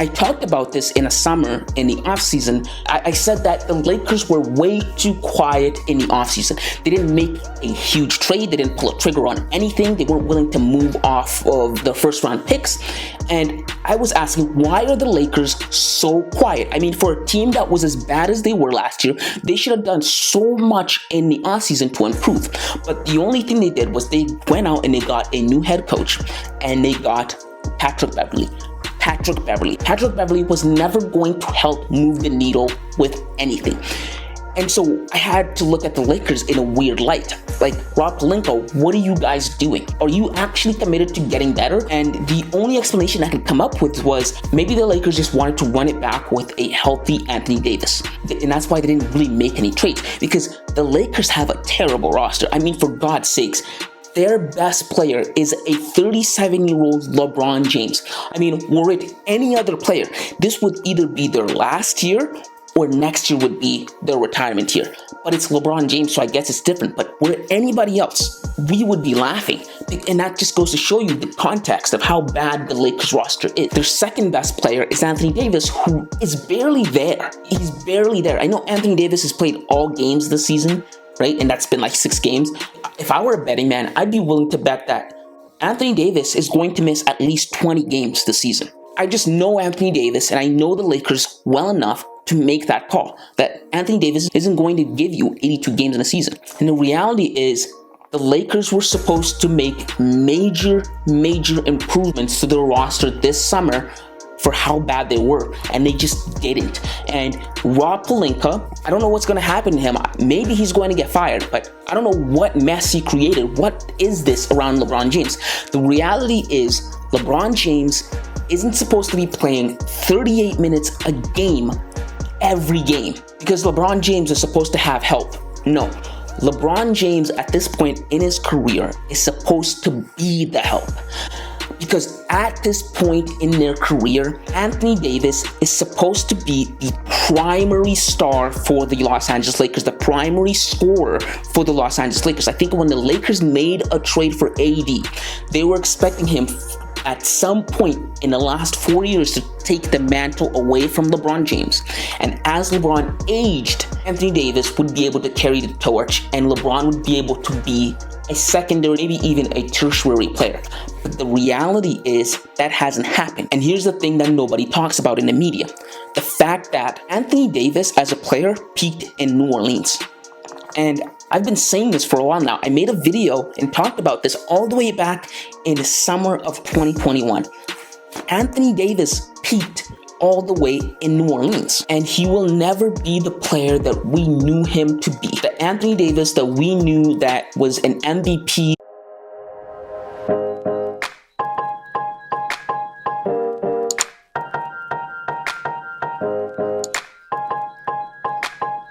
I talked about this in the summer, in the offseason. I said that the Lakers were way too quiet in the offseason. They didn't make a huge trade. They didn't pull a trigger on anything. They weren't willing to move off of the first round picks. And I was asking, why are the Lakers so quiet? I mean, for a team that was as bad as they were last year, they should have done so much in the offseason to improve. But the only thing they did was they went out and they got a new head coach, and they got Patrick Beverley. Patrick Beverley was never going to help move the needle with anything. And so I had to look at the Lakers in a weird light. Like, Rob Pelinka, what are you guys doing? Are you actually committed to getting better? And the only explanation I could come up with was maybe the Lakers just wanted to run it back with a healthy Anthony Davis. And that's why they didn't really make any trades, because the Lakers have a terrible roster. I mean, for God's sakes, their best player is a 37-year-old LeBron James. I mean, were it any other player, this would either be their last year or next year would be their retirement year. But it's LeBron James, so I guess it's different. But were it anybody else, we would be laughing. And that just goes to show you the context of how bad the Lakers roster is. Their second best player is Anthony Davis, who is barely there. He's barely there. I know Anthony Davis has played all games this season, right? And that's been like 6 games. If I were a betting man, I'd be willing to bet that Anthony Davis is going to miss at least 20 games this season. I just know Anthony Davis, and I know the Lakers well enough to make that call, that Anthony Davis isn't going to give you 82 games in a season. And the reality is, the Lakers were supposed to make major improvements to their roster this summer for how bad they were, and they just didn't. And Rob Pelinka, I don't know what's going to happen to him. Maybe he's going to get fired, but I don't know what mess he created. What is this around LeBron James? The reality is, LeBron James isn't supposed to be playing 38 minutes a game every game, because LeBron James is supposed to have help. No. LeBron James at this point in his career is supposed to be the help. Because at this point in their career, Anthony Davis is supposed to be the primary star for the Los Angeles Lakers, the primary scorer for the Los Angeles Lakers. I think when the Lakers made a trade for AD, they were expecting him at some point in the last 4 years to take the mantle away from LeBron James. And as LeBron aged, Anthony Davis would be able to carry the torch, and LeBron would be able to be a secondary, maybe even a tertiary player. But the reality is that hasn't happened. And here's the thing that nobody talks about in the media. The fact that Anthony Davis as a player peaked in New Orleans. And I've been saying this for a while now. I made a video and talked about this all the way back in the summer of 2021. Anthony Davis peaked all the way in New Orleans, and he will never be the player that we knew him to be. The Anthony Davis that we knew that was an MVP